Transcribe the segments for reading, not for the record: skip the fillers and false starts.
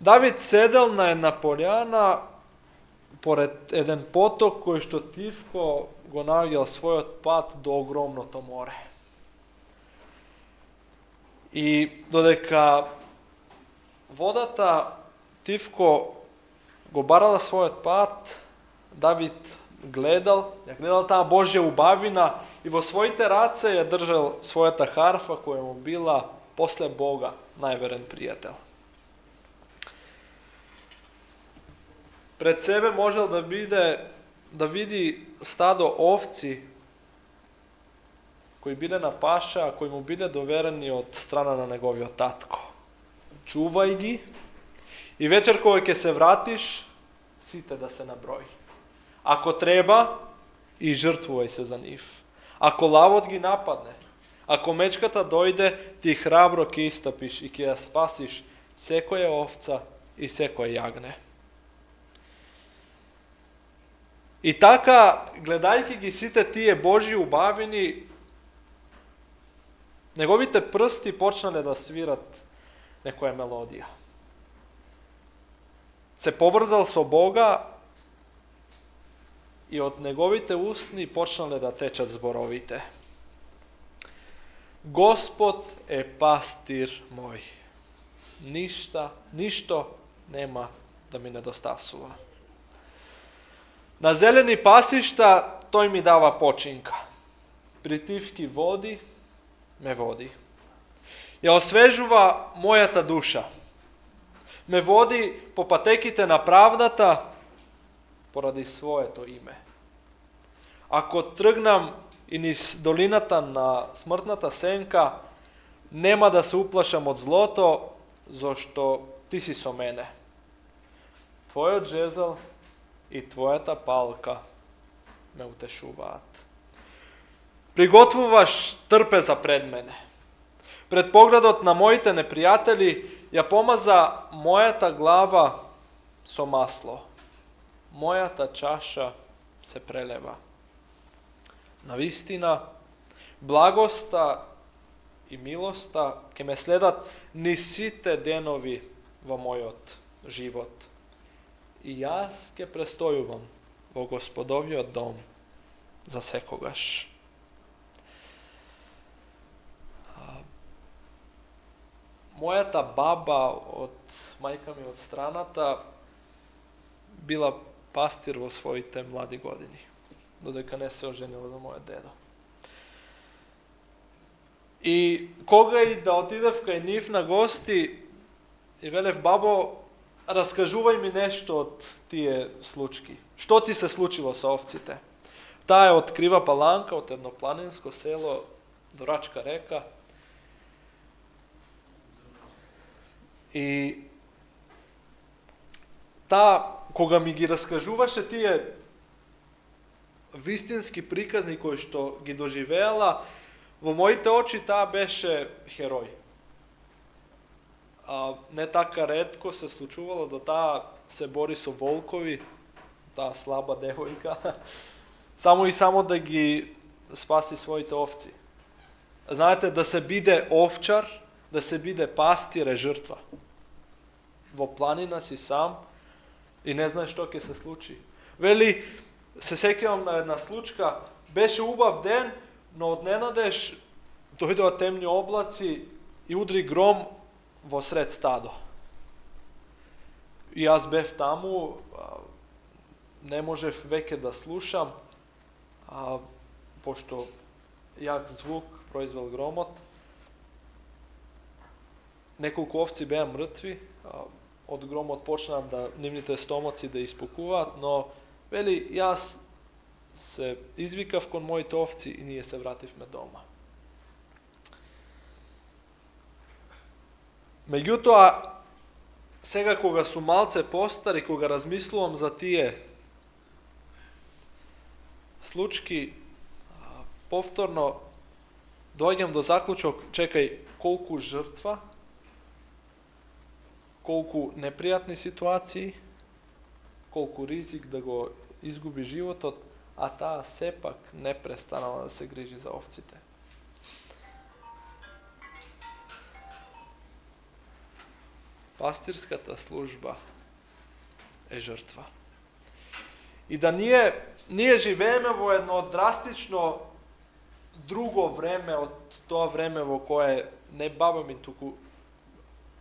Давид седел на една поляна поред еден поток кој што тивко го наоѓал својот пат до огромното море. И додека водата тивко го барала својот пат, Давид гледал таа Божја убавина и во своите раце ја држал својата харфа која му била после Бога најверен пријател. Пред себе можел да види стадо овци кои биле на паша, кои му биле доверени од страна на неговиот татко. Чувај ги и вечер кога ќе се вратиш, сите да се наброи. Ако треба, и жртвувај се за нив. Ако лавот ги нападне, ако мечката дојде, ти храбро ќе истапиш и ќе ја спасиш секоја овца и секој јагне. И така, гледајќи ги сите тие Божји убавини, неговите прсти почнале да свират некоја мелодија. Се поврзал со Бога и од неговите устни почнале да течат зборовите. Господ е пастир мој. Ништо нема да ми недостасува. На зелени пасишта тој ми дава починка. При тивки води ме води. Ја освежува мојата душа. Ме води по патеките на правдата поради своето име. Ако тргнам и низ долината на смртната сенка, нема да се уплашам од злото, зашто ти си со мене. Твојот жезл и твојата палка ме утешуваат. Приготвуваш трпеза пред мене. Пред погледот на моите непријатели ја помаза мојата глава со масло. Мојата чаша се прелева. Навистина, благоста и милоста ќе ме следат низ сите денови во мојот живот. И јас ќе престојувам во Господовиот дом за секогаш. Мојата баба од мајка ми од страната била пастир во своите млади години, додека не се оженила за мојот дедо. И кога и да отидев кај нив на гости, и велев, бабо, раскажувај ми нешто од тие случки. Што ти се случило со овците? Таа е од Крива Паланка, од едно планинско село до Рачка река. И таа, кога ми ги раскажуваше тие вистински приказни кои што ги доживеала, во моите очи таа беше херој. Не така ретко се случувало да таа се бори со волкови, таа слаба девојка, само да ги спаси своите овци. Знаете, да се биде овчар, да се биде пастир е жртва. Во планина си сам и не знаеш што ќе се случи. Вели, се сеќавам на една случка, беше убав ден, но одненадеж дојдоа темни облаци и удри гром во сред стадо. И јас бев таму, не можев веќе да слушам, пошто јак звук произвел громот. Неколку овци беа мртви, од громот почнаа да нивните стомаци да испукуваат, но вели, јас се извикав кон моите овци и ние се вративме дома. Меѓутоа, сега кога сум малце постар и кога размислувам за тие случки, повторно доаѓам до заклучок, чекај, колку жртва, колку непријатни ситуации, колку ризик да го изгуби животот, а таа сепак не престанала да се грижи за овците. Пастирската служба е жртва. И да ние живееме во едно драстично друго време од тоа време во кое не баба ми туку,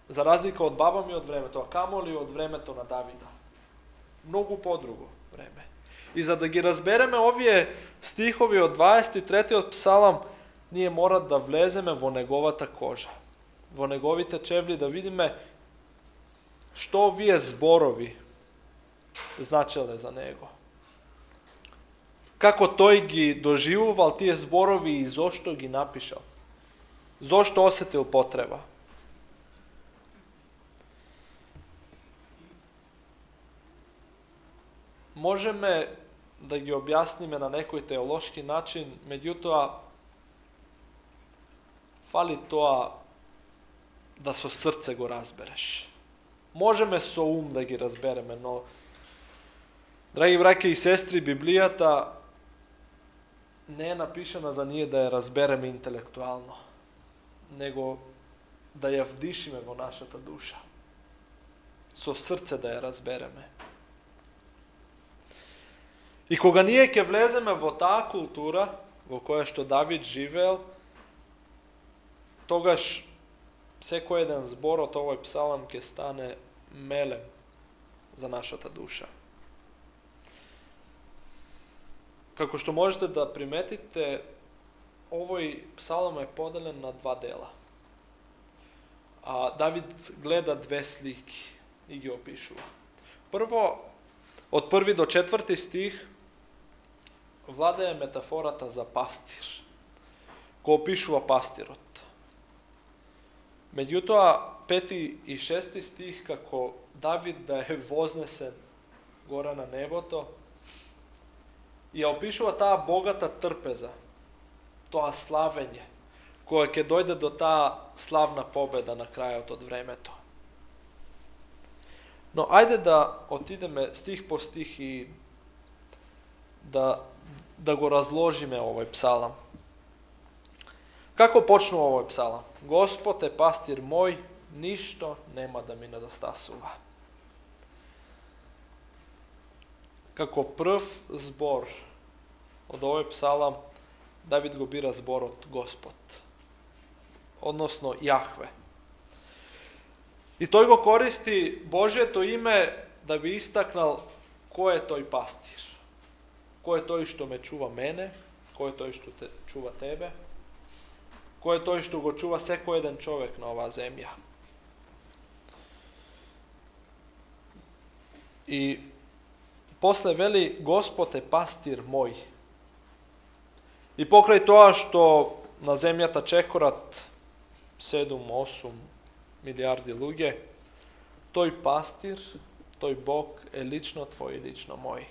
за разлика од баба ми од времето, а камоли од времето на Давида. Многу подруго време. И за да ги разбереме овие стихови од 23-тиот псалам, ние мора да влеземе во неговата кожа, во неговите чевли, да видиме што овие зборови значеле за него. Како тој ги доживувал тие зборови и зошто ги напишал. Зошто осетил потреба. Можеме да ги објасниме на некој теолошки начин, меѓутоа фали тоа да со срце го разбереш. Можеме со ум да ги разбереме, но, драги браќа и сестри, Библијата не е напишана за ние да ја разбереме интелектуално, него да ја вдишиме во нашата душа. Со срце да ја разбереме. И кога ние ќе влеземе во таа култура, во која што Давид живеел, тогаш секој еден збор од овој псалам ќе стане мелем за нашата душа. Како што можете да приметите, овој псалам е поделен на два дела. Давид гледа две слики и ги опишува. Прво, од 1 до 4 стих, владее метафората за пастир, кој опишува пастирот. Меѓутоа, 5 и 6 стих, како Давид да е вознесен горе на небото, ја опишува таа богата трпеза, тоа славење, кое ќе дојде до таа славна победа на крајот од времето. Но ајде да отидеме стих по стих и да го разложиме овој псалам. Како почнува овој псалам? Господ е пастир мој, ништо нема да ми недостасува. Како прв збор од овој псалам, Давид го бира зборот Господ, односно Јахве. И тој го користи Божието име да би истакнал кој е тој пастир. Кој е тој што ме чува мене, кој е тој што те чува тебе, кој е тој што го чува секој еден човек на оваа земја. И после вели Господ е пастир мој. И покрај тоа што на земјата чекорат 7-8 милиарди луѓе, тој пастир, тој Бог е лично твој и лично мој.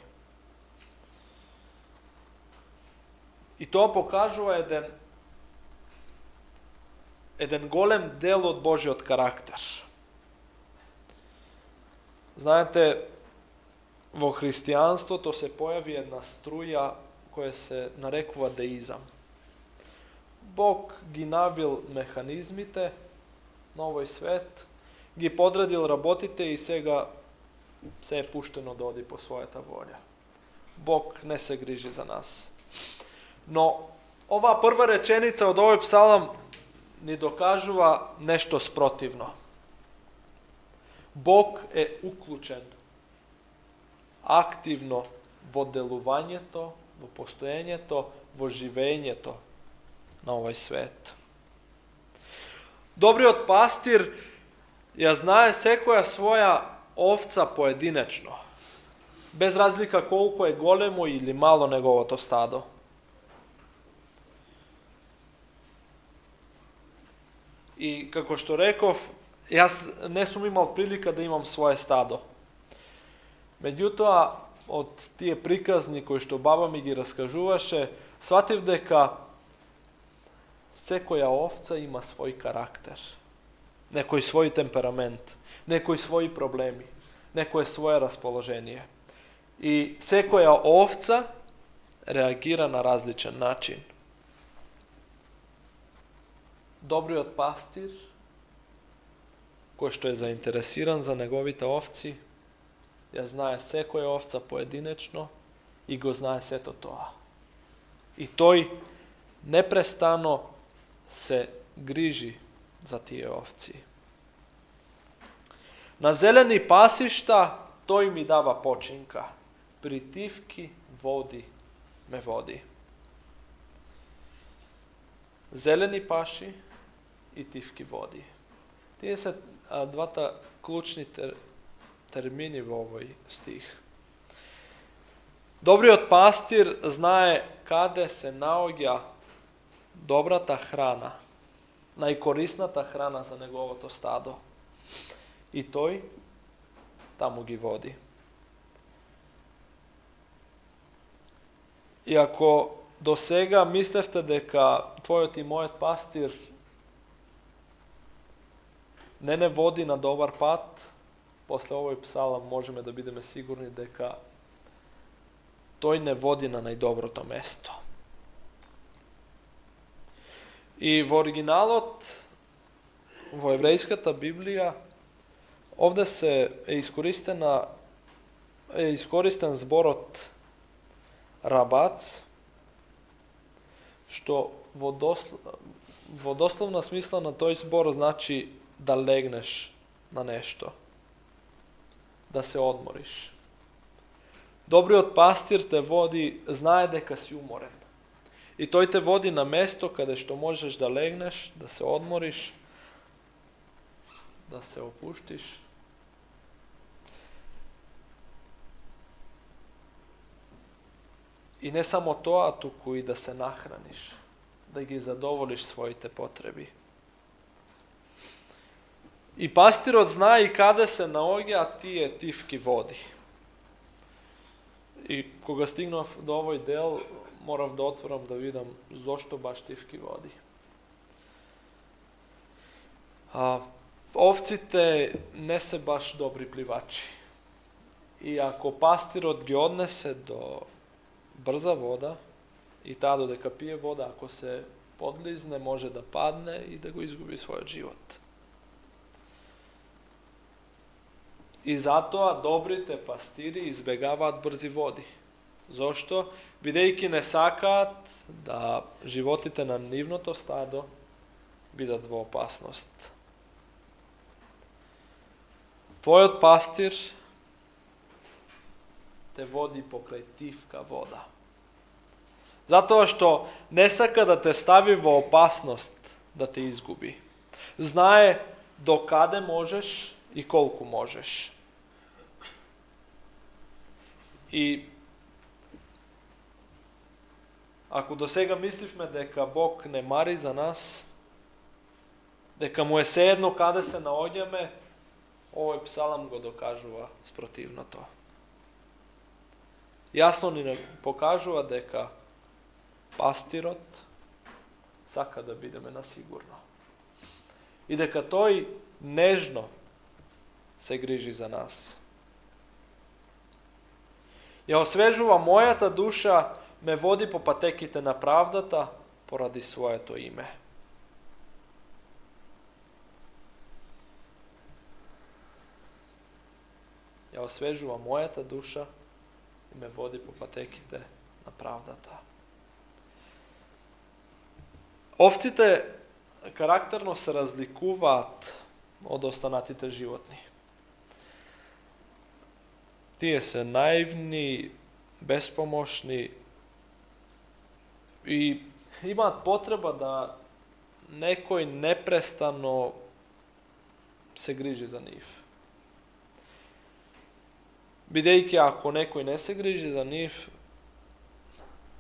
И тоа покажува еден голем дел од Божиот карактер. Знаете, во христијанството се појави една струја која се нарекува деизам. Бог ги навил механизмите на овој свет, ги подредил работите и сега се е пуштено да оди по својата волја. Бог не се грижи за нас. Но оваа прва реченица од овој псалам ни докажува нешто спротивно. Бог е уклучен активно во делувањето, во постоењето, во живењето на овој свет. Добриот пастир ја знае секоја своја овца поединечно, без разлика колку е големо или мало неговото стадо. И како што реков, јас не сум имал прилика да имам свое стадо. Меѓутоа, од тие приказни кои што баба ми ги раскажуваше, сватив дека секоја овца има свој карактер, некој свој темперамент, некој своји проблеми, некое свое расположение. И секоја овца реагира на различен начин. Добриот пастир кој што е заинтересиран за неговите овци, ја знае секоја овца поединечно и го знае сето тоа. И тој непрестано се грижи за тие овци. На зелени пасишта тој ми дава починка. При тивки води ме води. Зелени паши и тивки води. Тие се двата клучни термини во овој стих. Добриот пастир знае каде се наоѓа добрата храна, најкорисната храна за неговото стадо. И тој таму ги води. И ако до сега мислевте дека твојот и мојот пастир не води на добар пат, после овој псалам можеме да бидеме сигурни дека тој не води на најдоброто место. И во оригиналот, во еврејската Библија, овде е искористен зборот рабац, што во дословна смисла на тој збор значи да легнеш на нешто, да се одмориш. Добриот пастир те води, знае дека си уморен. И тој те води на место каде што можеш да легнеш, да се одмориш, да се опуштиш. И не само тоа, туку и да се нахраниш, да ги задоволиш своите потреби. И пастирот знае и каде се наоѓаат тие тивки води. И кога стигнав до овој дел, морав да отворам да видам зошто баш тивки води. Овците не се баш добри пливачи. И ако пастирот ги однесе до брза вода, и таа додека пие вода, ако се подлизне, може да падне и да го изгуби својот живот. И затоа добрите пастири избегаваат брзи води. Зошто? Бидејќи не сакаат да животите на нивното стадо бидат во опасност. Твојот пастир те води покрај тивка вода. Затоа што не сака да те стави во опасност да те изгуби. Знае до каде можеш и колку можеш. И ако до сега мисливме дека Бог не мари за нас, дека му е сеедно каде се наоѓаме, овој псалам го докажува спротивното. Јасно ни покажува дека пастирот сака да бидеме на сигурно. И дека тој нежно се грижи за нас. Ја освежува мојата душа, ме води по патеките на правдата поради своето име. Ја освежува мојата душа и ме води по патеките на правдата. Овците карактерно се разликуваат од останатите животни. Тие се наивни, беспомошни и имаат потреба да некој непрестано се грижи за нив. Бидејќи ако некој не се грижи за нив,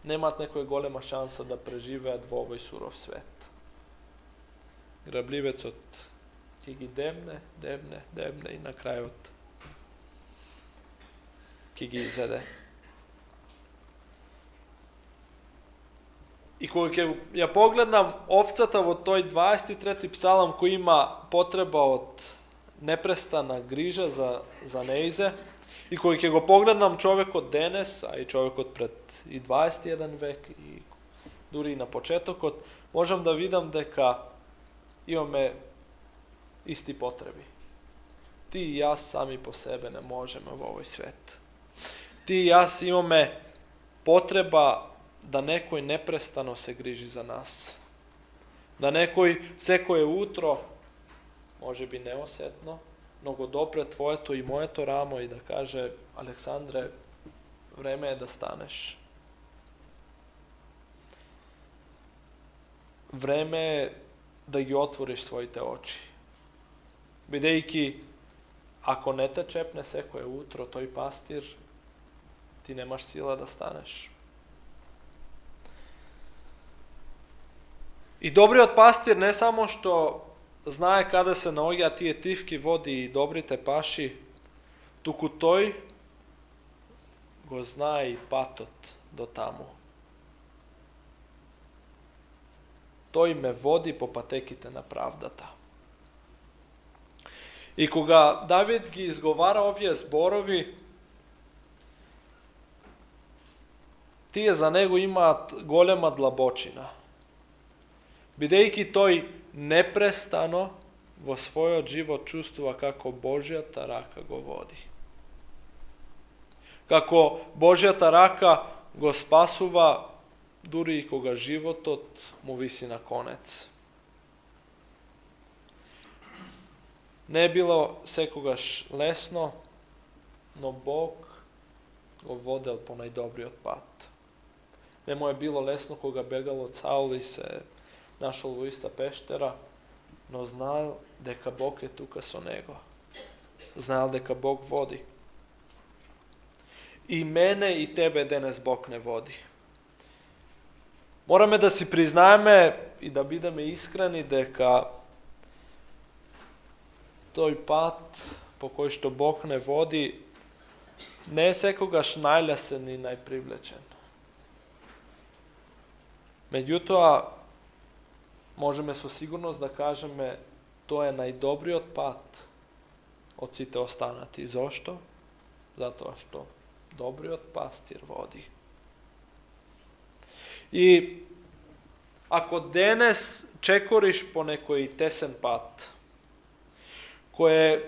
немаат некоја голема шанса да преживеат во овој суров свет. Грабливецот ќе ги демне и на крајот ќе ги изеде. И кога ќе ја погледнам овцата во тој 23 псалам кој има потреба од непрестана грижа за неизе, и кој ќе го погледнам човекот денес, а и човекот пред и 21 век, и дури и на почетокот, можам да видам дека имаме исти потреби. Ti i ja sami po sebe ne možemo u ovoj svet. Ti i ja imаме потреба да некој непрестано се грижи за нас. Да некој секое утро, може би неосетно, но го допре твоето и моето рамо и да каже: Александре, време е да станеш. Време е да ги отвориш своите очи. Бидејќи, ако не те чепне секое утро тој пастир, ти немаш сила да станеш. И добриот пастир не само што знае каде се наоѓаат тие тивки води и добрите паши, туку тој го знае и патот до таму. Тој ме води по патеките на правдата. И кога Давид ги изговара овие зборови, тие за него имаат голема длабочина. Бидејќи тој непрестано во својот живот чувствува како Божјата рака го води. Како Божјата рака го спасува дури и кога животот му виси на конец. Не било секогаш лесно, но Бог го водел по најдобриот пат. Не му е било лесно кога бегал од Саул и се нашол во иста пештера, но знаел дека Бог е тука со него. Знаел дека Бог води. И мене и тебе денес Бог не води. Мораме да си признаеме и да бидеме искрени дека тој пат по кој што Бог не води не е секогаш најлесен и најпривлечен. Меѓутоа, можеме со сигурност да кажеме тоа е најдобриот пат од сите останати. Зошто? Затоа што добриот пастир води. И ако денес чекориш по некој тесен пат, кој е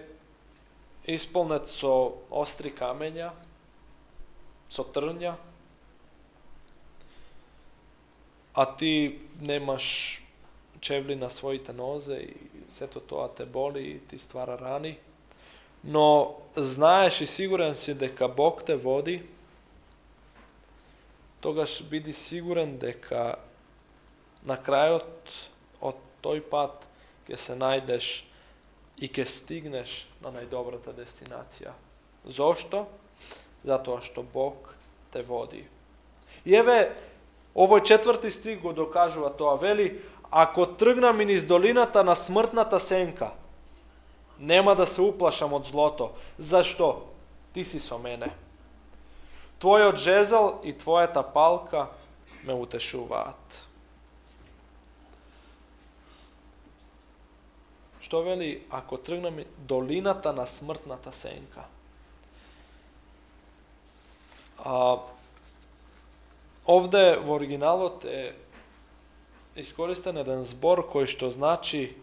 исполнет со остри камења, со трња, а ти немаш чевли на своите нозе и сето тоа те боли и ти ствара рани, но знаеш и сигурен си дека Бог те води, тогаш биди сигурен дека на крајот од тој пат ќе се најдеш и ќе стигнеш на најдобрата дестинација. Зошто? Затоа што Бог те води. И еве, овој 4 стих го докажува тоа. Вели: ако тргнам и низ долината на смртната сенка, нема да се уплашам од злото. Зашто? Ти си со мене. Твојот жезл и твојата палка ме утешуваат. Што вели, ако тргнам долината на смртната сенка? Овде во оригиналот е искористен еден збор кој што значи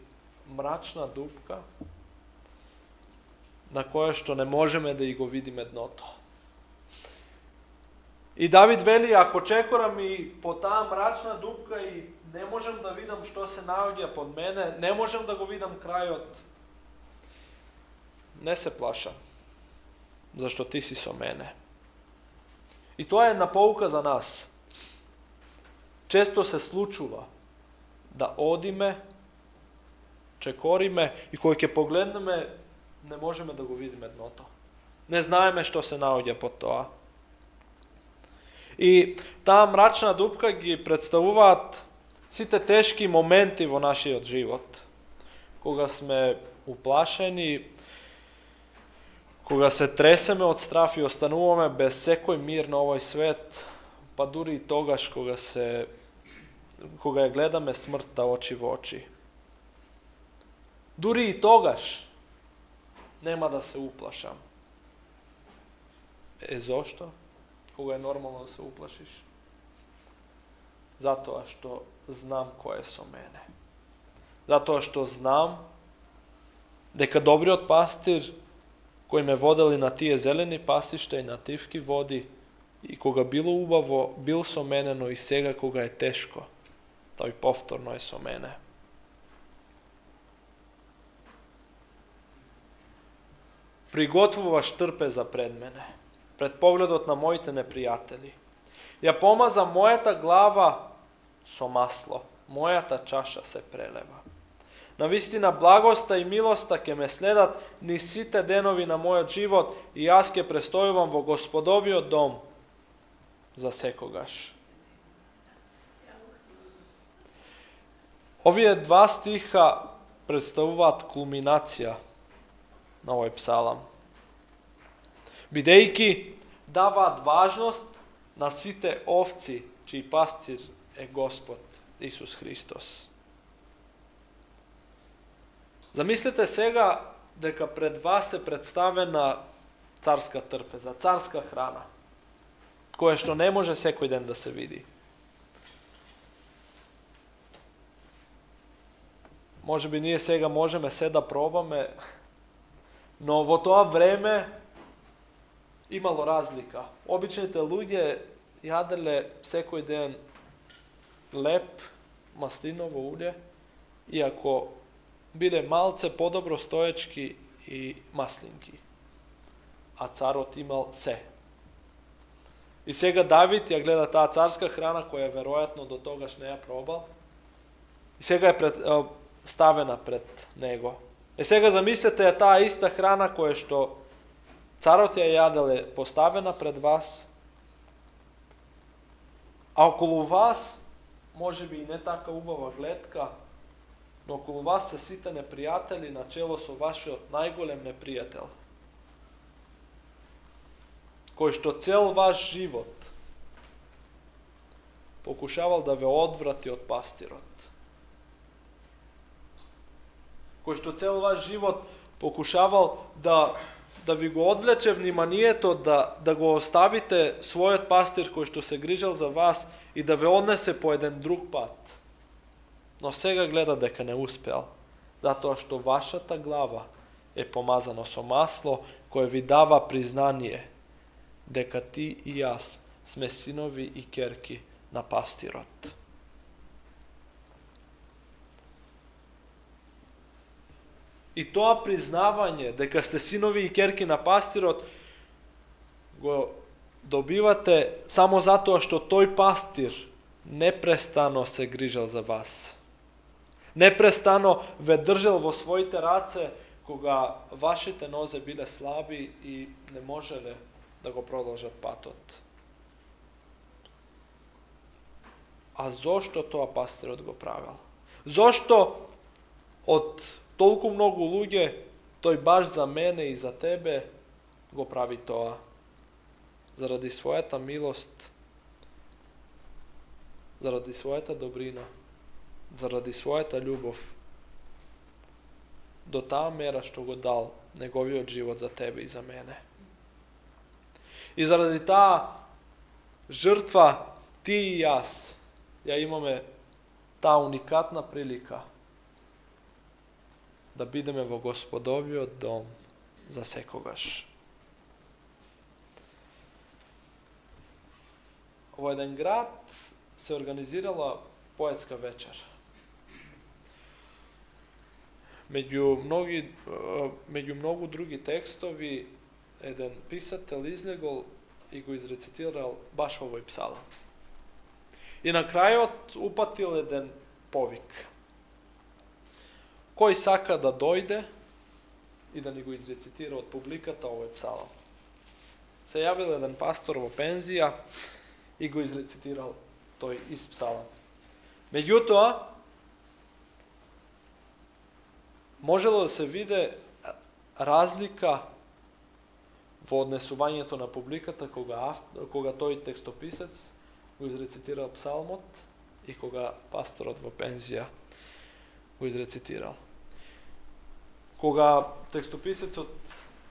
мрачна дупка, на која што не можеме да и го видиме дното. И Давид вели, ако чекорам и по таа мрачна дупка и не можем да видам што се наоѓа под мене, не можем да го видам крајот, не се плашам, зашто ти си со мене. И тоа е една поука за нас. Често се случува да одиме, чекориме и кога ќе погледнеме, не можеме да го видиме дното. Не знаеме што се наоѓа под тоа. И таа мрачна дупка ги представуваат сите тешки моменти во нашиот живот. Кога сме уплашени, кога се тресеме од страф и остануваме без секој мир на овој свет, па дури и тогаш кога ја гледаме смртта очи во очи. Дури и тогаш нема да се уплашам. Зошто? Кога е нормално да се уплашиш? Затоа што знам кој е со мене. Затоа што знам дека добриот пастир кои ме водели на тие зелени пасишта и на тивки води, и кога било убаво, бил со мене, но и сега кога е тешко, тој повторно е со мене. Приготвуваш трпеза пред мене, пред погледот на моите непријатели. Ја помаза мојата глава со масло, мојата чаша се прелева. Навистина благоста и милоста ќе ме следат низ сите денови на мојот живот и јас ќе престојувам во Господовиот дом за секогаш. Овие два стиха представуваат кулминација на овој псалам, бидејќи даваат важност на сите овци, чиј пастир е Господ Исус Христос. Замислете сега дека пред вас е представена царска трпеза, царска храна, која што не може секој ден да се види. Може би ние сега можеме се да пробаме, но во тоа време имало разлика. Обичните луѓе јаделе секој ден леп, маслиново улје, иако биле малце подобро стоечки и маслинки. А царот имал се. И сега Давид ја гледа таа царска храна, која веројатно до тогаш не ја пробал. И сега е ставена пред него. И сега замислете таа иста храна која што царот ја јаделе поставена пред вас, а околу вас може би и не така убава гледка, но околу вас се сите непријатели на чело со вашиот најголем непријател, кој што цел ваш живот покушавал да ве одврати од пастирот. Кој што цел ваш живот покушавал да ви го одвлече вниманието, да го оставите својот пастир кој што се грижал за вас и да ве однесе по еден друг пат. Но сега гледа дека не успеал, затоа што вашата глава е помазана со масло кое ви дава признание дека ти и јас сме синови и ќерки на пастирот. И тоа признавање дека сте синови и ќерки на пастирот го добивате само затоа што тој пастир непрестано се грижал за вас. Непрестано ве држал во своите раце кога вашите нозе биле слаби и не можеле да го продолжат патот. А зошто тоа пастирот го правил? Зошто од толку многу луѓе тој баш за мене и за тебе го прави тоа? Заради својата милост, заради својата добрина, заради својата љубов, до таа мера што го дал неговиот живот за тебе и за мене. И заради таа жртва, ти и јас ја имаме таа уникатна прилика да бидеме во Господовиот дом за секогаш. Во еден град се организирала поетска вечер. Меѓу многу други текстови, еден писател излегол и го изрецитирал баш овој псалам. И на крајот упатил еден повик. Кој сака да дојде и да ни го изрецитира од публиката овој псалам? Се јавил еден пастор во пензија и го изрецитирал тој из псалам. Меѓутоа, можело да се виде разлика во однесувањето на публиката кога тој текстописец го изрецитирал псалмот и кога пасторот во пензија го изрецитирал. Кога текстописецот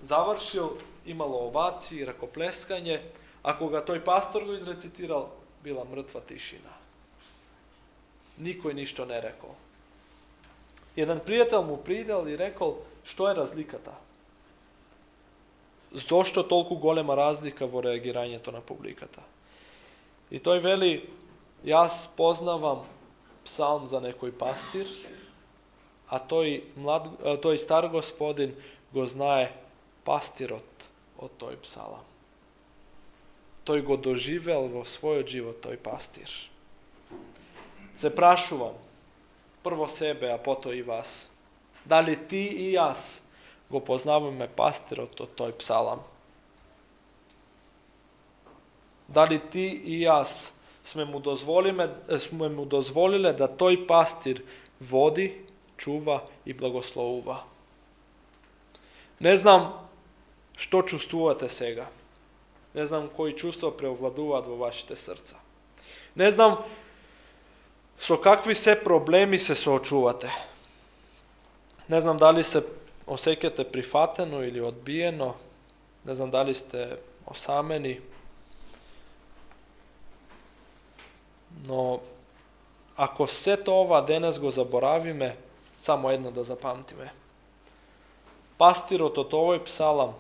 завршил, имало овации, ракоплескање, а кога тој пастор го изрецитирал, била мртва тишина. Никој ништо не рекол. Еден пријател му придел и рекол, што е разликата? зошто толку голема разлика во реагирањето на публиката. И тој вели, јас познавам псалм за некој пастир, а тој стар господин го знае пастирот од тој псалам. Тој го доживел во својот живот тој пастир. Се прашувам, прво себе, а потоа и вас, дали ти и јас го познаваме пастирот од тој псалам? Дали ти и јас сме му дозволиле да тој пастир води, чува и благословува? Не знам што чувствувате сега. Не знам кои чувства преовладуваат во вашите срца. Не знам со какви се проблеми се соочувате. Не знам дали се осеќате прифатено или одбиено. Не знам дали сте осамени. Но ако сето ова денес го заборавиме, само едно да запамтиме. Пастирот од овој псалам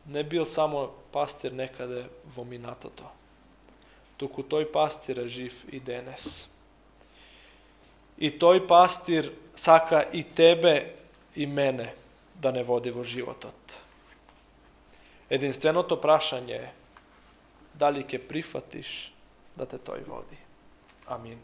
не бил само пастир некаде во минатото, туку тој пастир е жив и денес. И тој пастир сака и тебе и мене да не води во животот. Единственото прашање е дали ќе прифатиш да те тој води. Амин.